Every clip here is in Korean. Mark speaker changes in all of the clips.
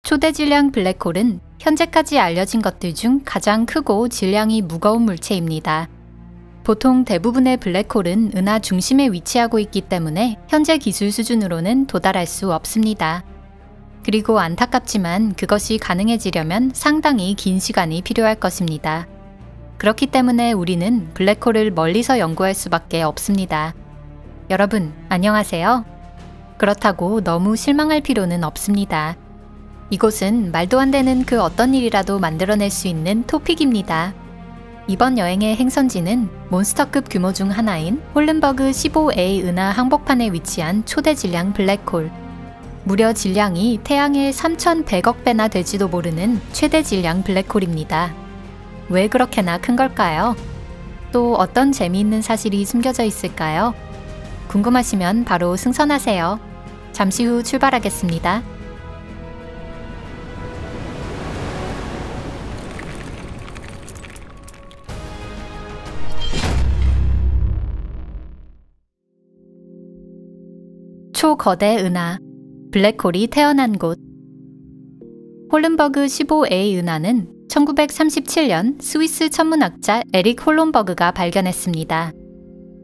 Speaker 1: 초대 질량 블랙홀은 현재까지 알려진 것들 중 가장 크고 질량이 무거운 물체입니다. 보통 대부분의 블랙홀은 은하 중심에 위치하고 있기 때문에 현재 기술 수준으로는 도달할 수 없습니다. 그리고 안타깝지만 그것이 가능해지려면 상당히 긴 시간이 필요할 것입니다. 그렇기 때문에 우리는 블랙홀을 멀리서 연구할 수밖에 없습니다. 여러분, 안녕하세요. 그렇다고 너무 실망할 필요는 없습니다. 이곳은 말도 안 되는 그 어떤 일이라도 만들어낼 수 있는 토픽입니다. 이번 여행의 행선지는 몬스터급 규모 중 하나인 홀른버그 15A 은하 항복판에 위치한 초대 질량 블랙홀. 무려 질량이 태양의 3,100억 배나 될지도 모르는 최대 질량 블랙홀입니다. 왜 그렇게나 큰 걸까요? 또 어떤 재미있는 사실이 숨겨져 있을까요? 궁금하시면 바로 승선하세요. 잠시 후 출발하겠습니다. 초거대 은하, 블랙홀이 태어난 곳. 홀른버그 15A 은하는 1937년 스위스 천문학자 에릭 홀른버그가 발견했습니다.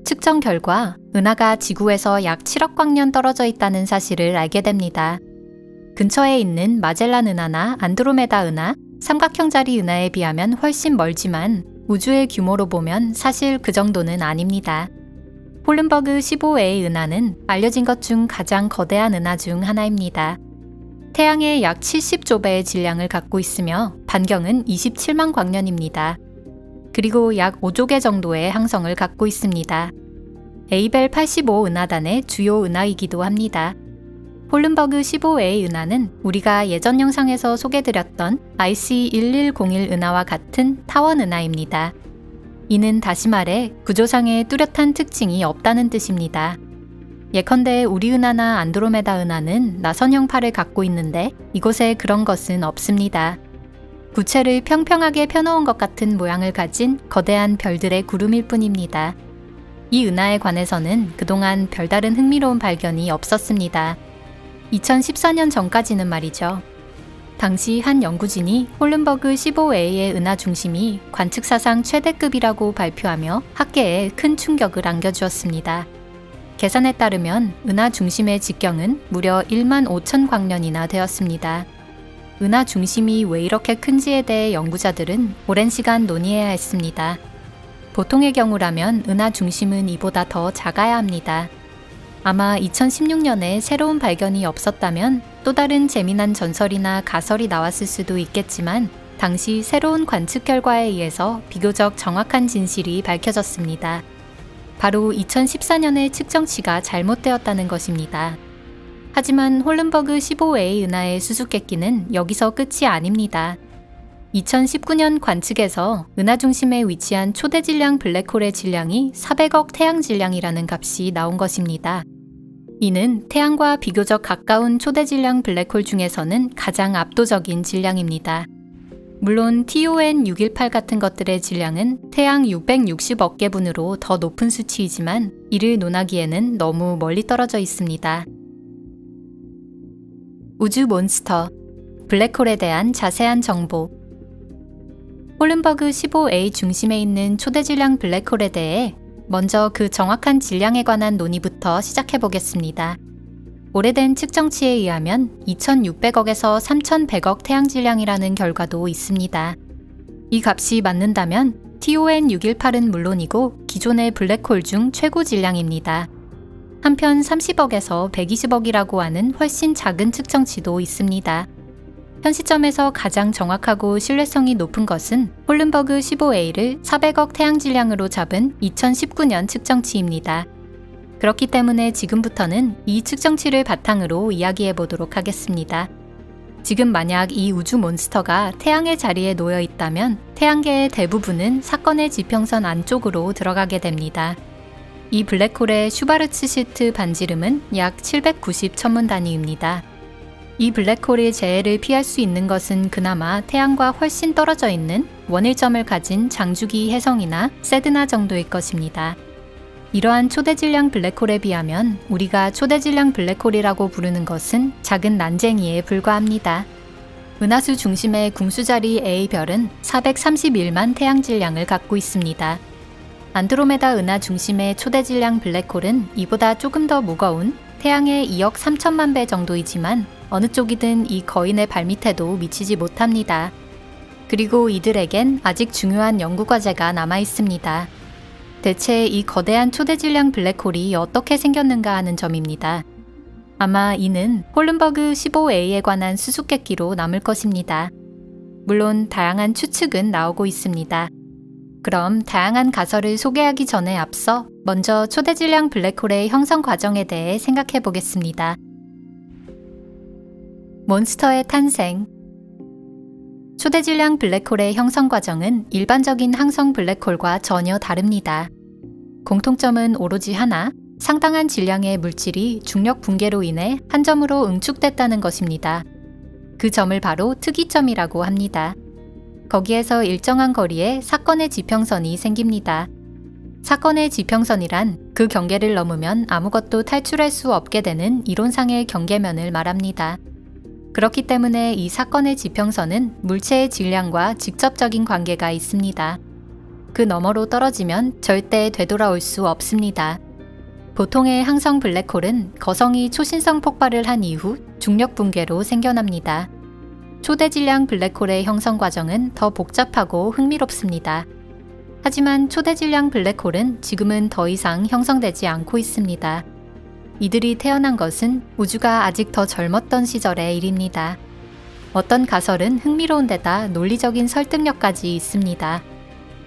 Speaker 1: 측정 결과 은하가 지구에서 약 7억 광년 떨어져 있다는 사실을 알게 됩니다. 근처에 있는 마젤란 은하나 안드로메다 은하, 삼각형자리 은하에 비하면 훨씬 멀지만 우주의 규모로 보면 사실 그 정도는 아닙니다. 홀른버그 15A 은하는 알려진 것 중 가장 거대한 은하 중 하나입니다. 태양의 약 70조 배의 질량을 갖고 있으며 반경은 27만 광년입니다. 그리고 약 5조 개 정도의 항성을 갖고 있습니다. 에이벨 85 은하단의 주요 은하이기도 합니다. 홀른버그 15A 은하는 우리가 예전 영상에서 소개드렸던 IC1101 은하와 같은 타원 은하입니다. 이는 다시 말해 구조상의 뚜렷한 특징이 없다는 뜻입니다. 예컨대 우리 은하나 안드로메다 은하는 나선형 팔을 갖고 있는데 이곳에 그런 것은 없습니다. 부채를 평평하게 펴놓은 것 같은 모양을 가진 거대한 별들의 구름일 뿐입니다. 이 은하에 관해서는 그동안 별다른 흥미로운 발견이 없었습니다. 2014년 전까지는 말이죠. 당시 한 연구진이 홀른버그 15A의 은하 중심이 관측사상 최대급이라고 발표하며 학계에 큰 충격을 안겨주었습니다. 계산에 따르면 은하 중심의 직경은 무려 1만 5천 광년이나 되었습니다. 은하 중심이 왜 이렇게 큰지에 대해 연구자들은 오랜 시간 논의해야 했습니다. 보통의 경우라면 은하 중심은 이보다 더 작아야 합니다. 아마 2016년에 새로운 발견이 없었다면 또 다른 재미난 전설이나 가설이 나왔을 수도 있겠지만 당시 새로운 관측 결과에 의해서 비교적 정확한 진실이 밝혀졌습니다. 바로 2014년의 측정치가 잘못되었다는 것입니다. 하지만 홀른버그 15A 은하의 수수께끼는 여기서 끝이 아닙니다. 2019년 관측에서 은하 중심에 위치한 초대 질량 블랙홀의 질량이 400억 태양 질량이라는 값이 나온 것입니다. 이는 태양과 비교적 가까운 초대 질량 블랙홀 중에서는 가장 압도적인 질량입니다. 물론 TON 618 같은 것들의 질량은 태양 660억 개분으로 더 높은 수치이지만 이를 논하기에는 너무 멀리 떨어져 있습니다. 우주 몬스터, 블랙홀에 대한 자세한 정보. 홀른버그 15A 중심에 있는 초대 질량 블랙홀에 대해 먼저 그 정확한 질량에 관한 논의부터 시작해 보겠습니다. 오래된 측정치에 의하면 2600억에서 3100억 태양 질량이라는 결과도 있습니다. 이 값이 맞는다면 TON 618은 물론이고 기존의 블랙홀 중 최고 질량입니다. 한편 30억에서 120억이라고 하는 훨씬 작은 측정치도 있습니다. 현 시점에서 가장 정확하고 신뢰성이 높은 것은 홀른버그 15A를 400억 태양 질량으로 잡은 2019년 측정치입니다. 그렇기 때문에 지금부터는 이 측정치를 바탕으로 이야기해 보도록 하겠습니다. 지금 만약 이 우주 몬스터가 태양의 자리에 놓여 있다면 태양계의 대부분은 사건의 지평선 안쪽으로 들어가게 됩니다. 이 블랙홀의 슈바르츠 시트 반지름은 약 790 천문 단위입니다. 이 블랙홀의 재해를 피할 수 있는 것은 그나마 태양과 훨씬 떨어져 있는 원일점을 가진 장주기 해성이나 세드나 정도일 것입니다. 이러한 초대질량 블랙홀에 비하면 우리가 초대질량 블랙홀이라고 부르는 것은 작은 난쟁이에 불과합니다. 은하수 중심의 궁수자리 A별은 431만 태양 질량을 갖고 있습니다. 안드로메다 은하 중심의 초대 질량 블랙홀은 이보다 조금 더 무거운 태양의 2억 3천만 배 정도이지만 어느 쪽이든 이 거인의 발밑에도 미치지 못합니다. 그리고 이들에겐 아직 중요한 연구 과제가 남아 있습니다. 대체 이 거대한 초대 질량 블랙홀이 어떻게 생겼는가 하는 점입니다. 아마 이는 홀른버그 15A에 관한 수수께끼로 남을 것입니다. 물론 다양한 추측은 나오고 있습니다. 그럼 다양한 가설을 소개하기 전에 앞서 먼저 초대 질량 블랙홀의 형성 과정에 대해 생각해 보겠습니다. 몬스터의 탄생. 초대 질량 블랙홀의 형성 과정은 일반적인 항성 블랙홀과 전혀 다릅니다. 공통점은 오로지 하나, 상당한 질량의 물질이 중력 붕괴로 인해 한 점으로 응축됐다는 것입니다. 그 점을 바로 특이점이라고 합니다. 거기에서 일정한 거리에 사건의 지평선이 생깁니다. 사건의 지평선이란 그 경계를 넘으면 아무것도 탈출할 수 없게 되는 이론상의 경계면을 말합니다. 그렇기 때문에 이 사건의 지평선은 물체의 질량과 직접적인 관계가 있습니다. 그 너머로 떨어지면 절대 되돌아올 수 없습니다. 보통의 항성 블랙홀은 거성이 초신성 폭발을 한 이후 중력 붕괴로 생겨납니다. 초대 질량 블랙홀의 형성 과정은 더 복잡하고 흥미롭습니다. 하지만 초대 질량 블랙홀은 지금은 더 이상 형성되지 않고 있습니다. 이들이 태어난 것은 우주가 아직 더 젊었던 시절의 일입니다. 어떤 가설은 흥미로운 데다 논리적인 설득력까지 있습니다.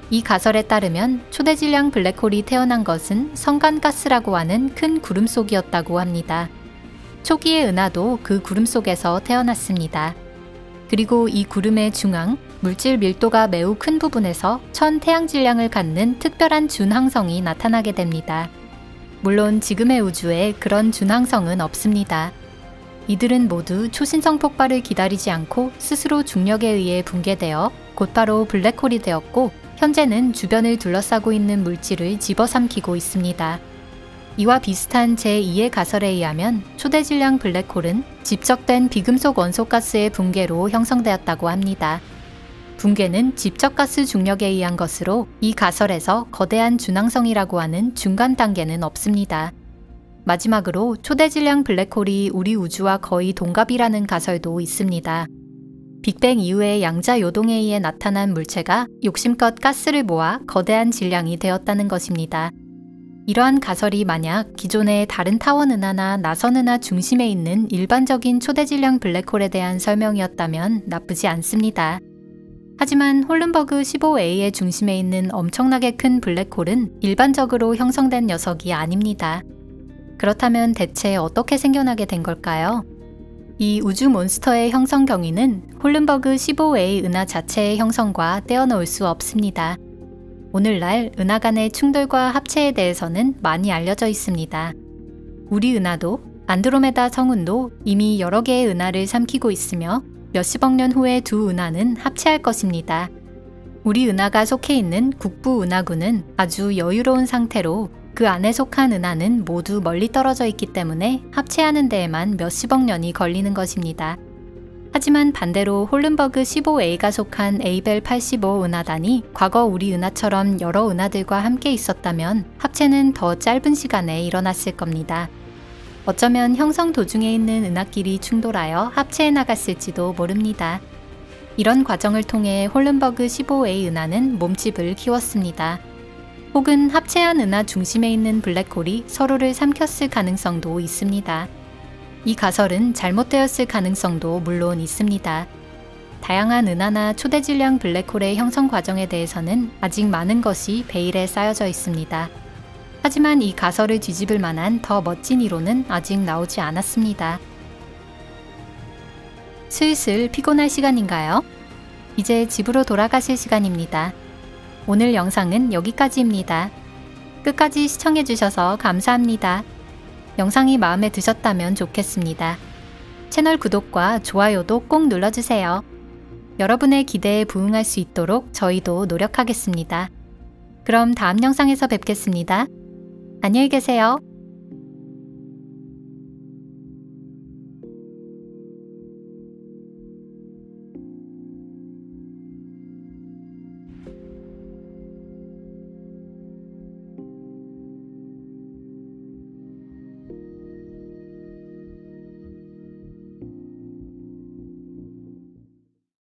Speaker 1: 이 가설에 따르면 초대 질량 블랙홀이 태어난 것은 성간가스라고 하는 큰 구름 속이었다고 합니다. 초기의 은하도 그 구름 속에서 태어났습니다. 그리고 이 구름의 중앙, 물질 밀도가 매우 큰 부분에서 천 태양 질량을 갖는 특별한 준항성이 나타나게 됩니다. 물론 지금의 우주에 그런 준항성은 없습니다. 이들은 모두 초신성 폭발을 기다리지 않고 스스로 중력에 의해 붕괴되어 곧바로 블랙홀이 되었고 현재는 주변을 둘러싸고 있는 물질을 집어삼키고 있습니다. 이와 비슷한 제2의 가설에 의하면 초대 질량 블랙홀은 집적된 비금속 원소가스의 붕괴로 형성되었다고 합니다. 붕괴는 집적가스 중력에 의한 것으로 이 가설에서 거대한 준항성이라고 하는 중간 단계는 없습니다. 마지막으로 초대 질량 블랙홀이 우리 우주와 거의 동갑이라는 가설도 있습니다. 빅뱅 이후의 양자 요동에 의해 나타난 물체가 욕심껏 가스를 모아 거대한 질량이 되었다는 것입니다. 이러한 가설이 만약 기존의 다른 타원 은하나 나선 은하 중심에 있는 일반적인 초대 질량 블랙홀에 대한 설명이었다면 나쁘지 않습니다. 하지만 홀른버그 15A의 중심에 있는 엄청나게 큰 블랙홀은 일반적으로 형성된 녀석이 아닙니다. 그렇다면 대체 어떻게 생겨나게 된 걸까요? 이 우주 몬스터의 형성 경위는 홀른버그 15A 은하 자체의 형성과 떼어놓을 수 없습니다. 오늘날 은하 간의 충돌과 합체에 대해서는 많이 알려져 있습니다. 우리 은하도 안드로메다 성운도 이미 여러 개의 은하를 삼키고 있으며 몇십억 년 후에 두 은하는 합체할 것입니다. 우리 은하가 속해 있는 국부 은하구는 아주 여유로운 상태로 그 안에 속한 은하는 모두 멀리 떨어져 있기 때문에 합체하는 데에만 몇십억 년이 걸리는 것입니다. 하지만 반대로 홀른버그 15A가 속한 에이벨 85 은하단이 과거 우리 은하처럼 여러 은하들과 함께 있었다면 합체는 더 짧은 시간에 일어났을 겁니다. 어쩌면 형성 도중에 있는 은하끼리 충돌하여 합체해 나갔을지도 모릅니다. 이런 과정을 통해 홀른버그 15A 은하는 몸집을 키웠습니다. 혹은 합체한 은하 중심에 있는 블랙홀이 서로를 삼켰을 가능성도 있습니다. 이 가설은 잘못되었을 가능성도 물론 있습니다. 다양한 은하나 초대 질량 블랙홀의 형성 과정에 대해서는 아직 많은 것이 베일에 쌓여져 있습니다. 하지만 이 가설을 뒤집을 만한 더 멋진 이론은 아직 나오지 않았습니다. 슬슬 피곤할 시간인가요? 이제 집으로 돌아가실 시간입니다. 오늘 영상은 여기까지입니다. 끝까지 시청해주셔서 감사합니다. 영상이 마음에 드셨다면 좋겠습니다. 채널 구독과 좋아요도 꼭 눌러주세요. 여러분의 기대에 부응할 수 있도록 저희도 노력하겠습니다. 그럼 다음 영상에서 뵙겠습니다. 안녕히 계세요.